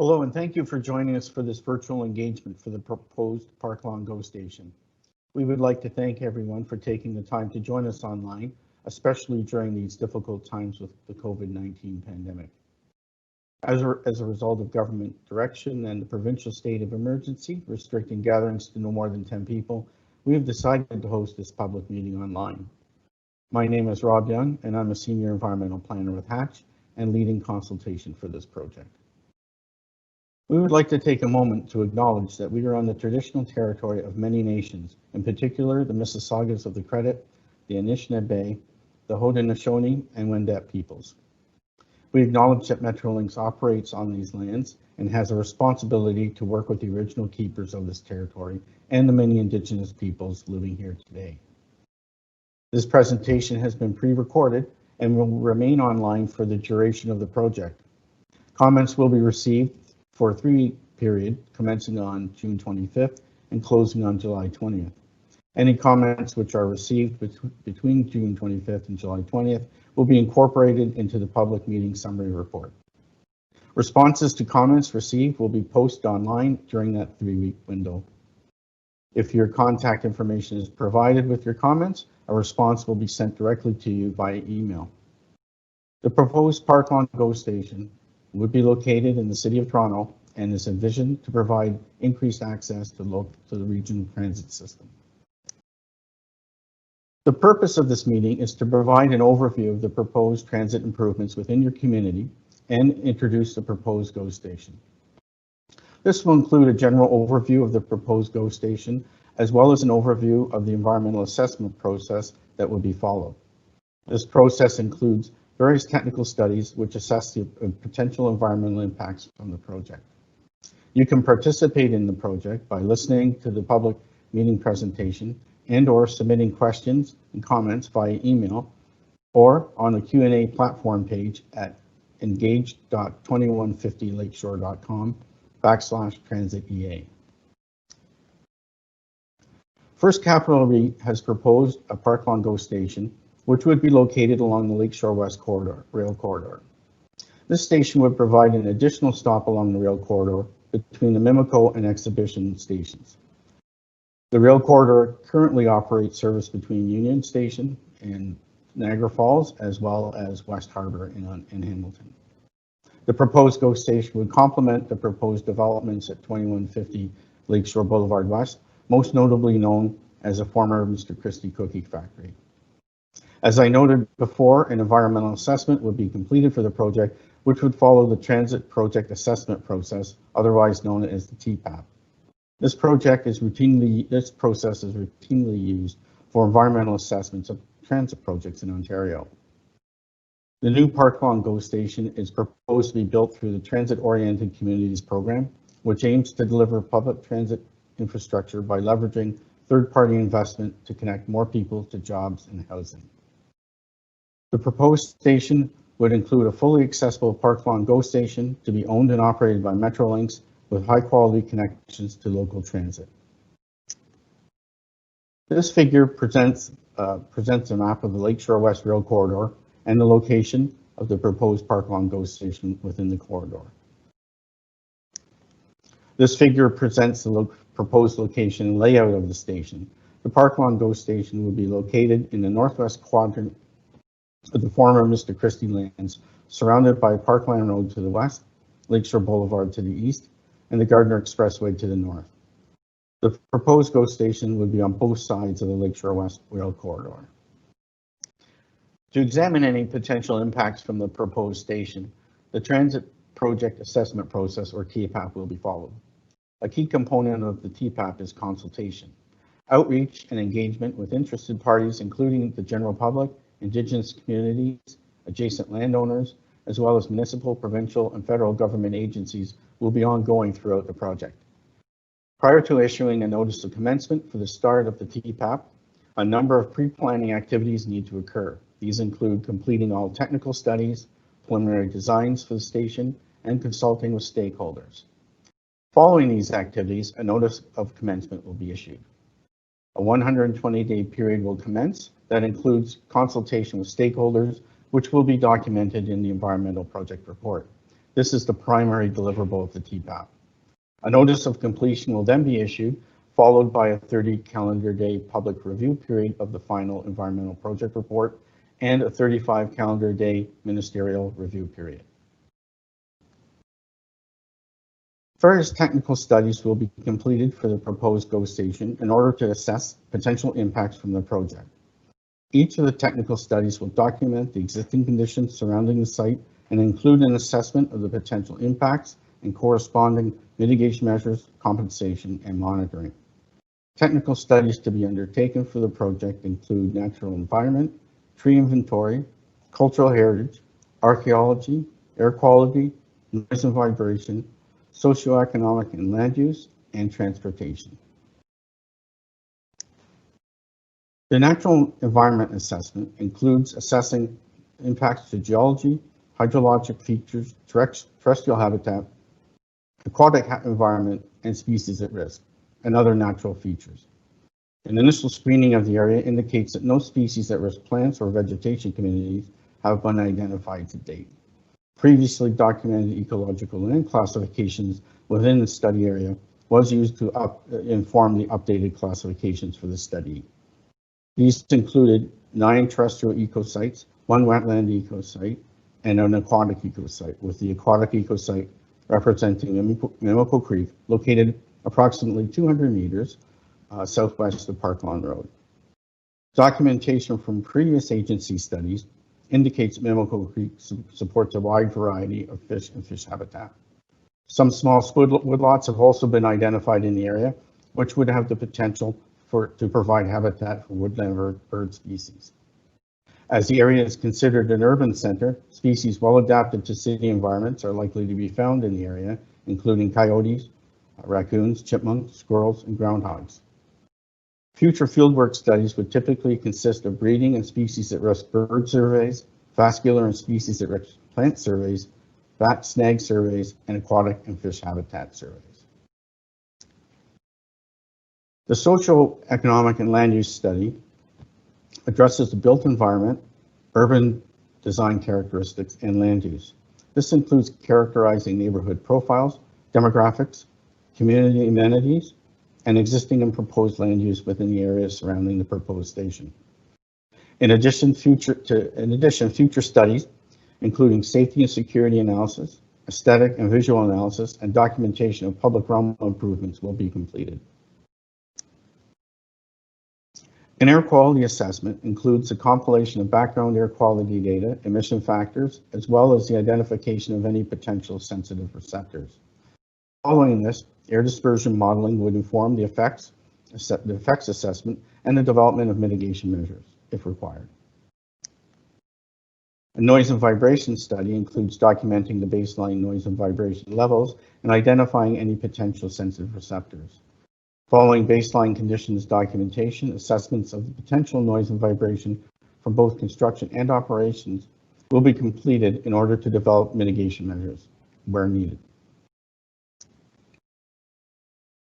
Hello, and thank you for joining us for this virtual engagement for the proposed Park Lawn GO Station. We would like to thank everyone for taking the time to join us online, especially during these difficult times with the COVID-19 pandemic. As a result of government direction and the provincial state of emergency restricting gatherings to no more than 10 people, we have decided to host this public meeting online. My name is Rob Young, and I'm a senior environmental planner with Hatch and leading consultation for this project. We would like to take a moment to acknowledge that we are on the traditional territory of many nations, in particular the Mississaugas of the Credit, the Anishinaabe, the Haudenosaunee, and Wendat peoples. We acknowledge that Metrolinx operates on these lands and has a responsibility to work with the original keepers of this territory and the many Indigenous peoples living here today. This presentation has been pre-recorded and will remain online for the duration of the project. Comments will be received for a 3-week period commencing on June 25th and closing on July 20th. Any comments which are received between June 25th and July 20th will be incorporated into the public meeting summary report. Responses to comments received will be posted online during that 3-week window. If your contact information is provided with your comments, a response will be sent directly to you via email. The proposed Park Lawn GO Station would be located in the City of Toronto and is envisioned to provide increased access to the regional transit system. The purpose of this meeting is to provide an overview of the proposed transit improvements within your community and introduce the proposed GO Station. This will include a general overview of the proposed GO Station, as well as an overview of the environmental assessment process that will be followed. This process includes various technical studies which assess the potential environmental impacts from the project. You can participate in the project by listening to the public meeting presentation and/or submitting questions and comments via email or on the Q&A platform page at engage.2150lakeshore.com/transit-EA. First Capital REIT has proposed a Park Lawn GO Station which would be located along the Lakeshore West Corridor, rail corridor. This station would provide an additional stop along the rail corridor between the Mimico and Exhibition stations. The rail corridor currently operates service between Union Station and Niagara Falls, as well as West Harbour in Hamilton. The proposed GO Station would complement the proposed developments at 2150 Lakeshore Boulevard West, most notably known as a former Mr. Christie Cookie Factory. As I noted before, an environmental assessment would be completed for the project, which would follow the Transit Project Assessment Process, otherwise known as the TPAP. This process is routinely used for environmental assessments of transit projects in Ontario. The new Park Lawn GO Station is proposed to be built through the Transit-Oriented Communities Program, which aims to deliver public transit infrastructure by leveraging third-party investment to connect more people to jobs and housing. The proposed station would include a fully accessible Park Lawn GO Station to be owned and operated by Metrolinx with high-quality connections to local transit. This figure presents a map of the Lakeshore West Rail Corridor and the location of the proposed Park Lawn GO Station within the corridor. This figure presents the proposed location and layout of the station. The Park Lawn GO Station will be located in the northwest quadrant of the former Mr. Christie lands, surrounded by Parkland Road to the west, Lakeshore Boulevard to the east, and the Gardiner Expressway to the north. The proposed GO Station would be on both sides of the Lakeshore West Rail Corridor. To examine any potential impacts from the proposed station, the Transit Project Assessment Process, or TPAP, will be followed. A key component of the TPAP is consultation, outreach, and engagement with interested parties, including the general public, Indigenous communities, adjacent landowners, as well as municipal, provincial, and federal government agencies will be ongoing throughout the project. Prior to issuing a notice of commencement for the start of the TPAP, a number of pre-planning activities need to occur. These include completing all technical studies, preliminary designs for the station, and consulting with stakeholders. Following these activities, a notice of commencement will be issued. A 120-day period will commence that includes consultation with stakeholders, which will be documented in the environmental project report. This is the primary deliverable of the TPAP. A notice of completion will then be issued, followed by a 30 calendar day public review period of the final environmental project report and a 35 calendar day ministerial review period. Various technical studies will be completed for the proposed GO station in order to assess potential impacts from the project. Each of the technical studies will document the existing conditions surrounding the site and include an assessment of the potential impacts and corresponding mitigation measures, compensation, and monitoring. Technical studies to be undertaken for the project include natural environment, tree inventory, cultural heritage, archaeology, air quality, noise and vibration, socioeconomic and land use, and transportation. The natural environment assessment includes assessing impacts to geology, hydrologic features, terrestrial habitat, aquatic environment, and species at risk, and other natural features. An initial screening of the area indicates that no species at risk plants or vegetation communities have been identified to date. Previously documented ecological land classifications within the study area was used to inform the updated classifications for the study. These included 9 terrestrial ecosites, 1 wetland ecosite, and an aquatic ecosite, with the aquatic ecosite representing Mimico Creek, located approximately 200 meters southwest of Park Lawn Road. Documentation from previous agency studies indicates Mimico Creek supports a wide variety of fish and fish habitat. Some small woodlots have also been identified in the area, which would have the potential to provide habitat for woodland bird species. As the area is considered an urban center, species well adapted to city environments are likely to be found in the area, including coyotes, raccoons, chipmunks, squirrels, and groundhogs. Future fieldwork studies would typically consist of breeding and species at risk bird surveys, vascular and species at risk plant surveys, bat snag surveys, and aquatic and fish habitat surveys. The socio-economic and land use study addresses the built environment, urban design characteristics, and land use. This includes characterizing neighborhood profiles, demographics, community amenities, and existing and proposed land use within the areas surrounding the proposed station. In addition, future studies, including safety and security analysis, aesthetic and visual analysis, and documentation of public realm improvements will be completed. An air quality assessment includes a compilation of background air quality data, emission factors, as well as the identification of any potential sensitive receptors. Following this, air dispersion modeling would inform the effects assessment and the development of mitigation measures, if required. A noise and vibration study includes documenting the baseline noise and vibration levels and identifying any potential sensitive receptors. Following baseline conditions documentation, assessments of the potential noise and vibration from both construction and operations will be completed in order to develop mitigation measures where needed.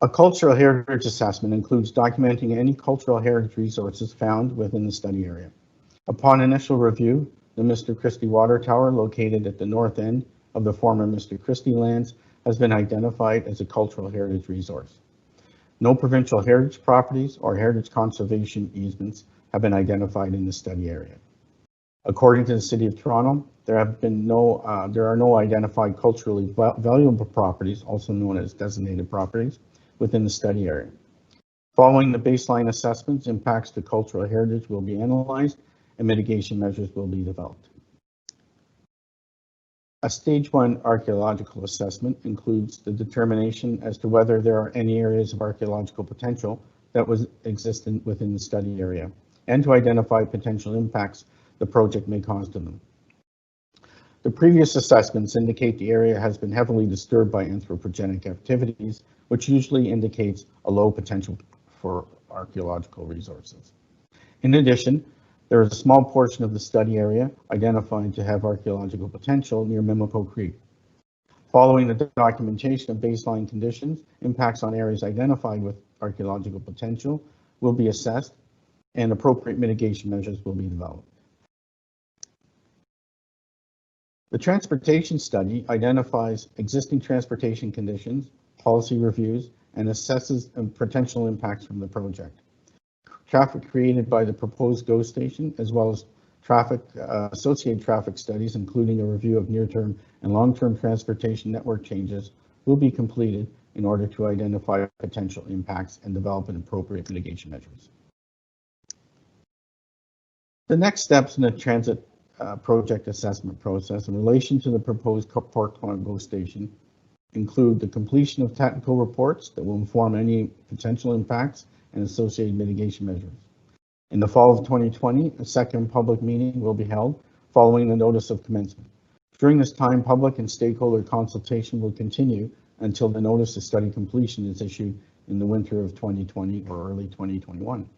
A cultural heritage assessment includes documenting any cultural heritage resources found within the study area. Upon initial review, the Mr. Christie Water Tower, located at the north end of the former Mr. Christie lands, has been identified as a cultural heritage resource. No provincial heritage properties or heritage conservation easements have been identified in the study area. According to the City of Toronto, there are no identified culturally valuable properties, also known as designated properties, within the study area. Following the baseline assessments, impacts to cultural heritage will be analyzed and mitigation measures will be developed. A stage 1 archaeological assessment includes the determination as to whether there are any areas of archaeological potential that was existent within the study area, and to identify potential impacts the project may cause to them. The previous assessments indicate the area has been heavily disturbed by anthropogenic activities, which usually indicates a low potential for archaeological resources. In addition, there is a small portion of the study area identified to have archaeological potential near Mimico Creek. Following the documentation of baseline conditions, impacts on areas identified with archaeological potential will be assessed and appropriate mitigation measures will be developed. The transportation study identifies existing transportation conditions, policy reviews, and assesses potential impacts from the project. Traffic created by the proposed GO station, as well as associated traffic studies, including a review of near-term and long-term transportation network changes, will be completed in order to identify potential impacts and develop an appropriate mitigation measures. The next steps in the transit project assessment process in relation to the proposed Park Lawn GO station include the completion of technical reports that will inform any potential impacts and associated mitigation measures. In the fall of 2020, a second public meeting will be held following the notice of commencement. During this time, public and stakeholder consultation will continue until the notice of study completion is issued in the winter of 2020 or early 2021.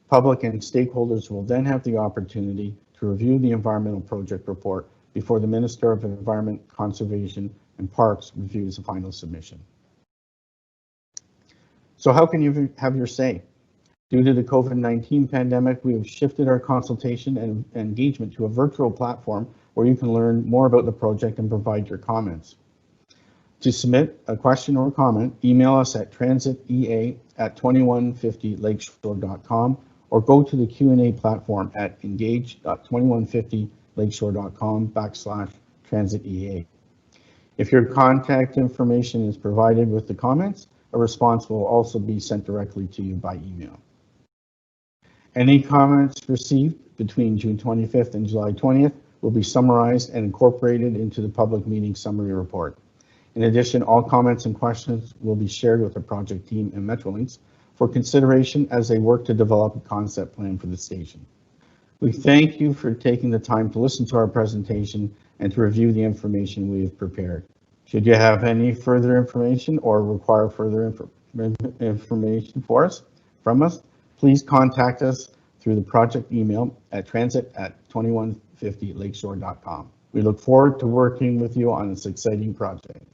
Public and stakeholders will then have the opportunity to review the environmental project report before the Minister of Environment, Conservation and Parks reviews the final submission. So how can you have your say? Due to the COVID-19 pandemic, we have shifted our consultation and engagement to a virtual platform where you can learn more about the project and provide your comments. To submit a question or comment, email us at transitea@2150lakeshore.com or go to the Q&A platform at engage.2150lakeshore.com/transitea. If your contact information is provided with the comments, a response will also be sent directly to you by email. Any comments received between June 25th and July 20th will be summarized and incorporated into the public meeting summary report. In addition, all comments and questions will be shared with the project team and Metrolinx for consideration as they work to develop a concept plan for the station. We thank you for taking the time to listen to our presentation and to review the information we have prepared. Should you have any further information or require further information from us, please contact us through the project email at transit@2150lakeshore.com. We look forward to working with you on this exciting project.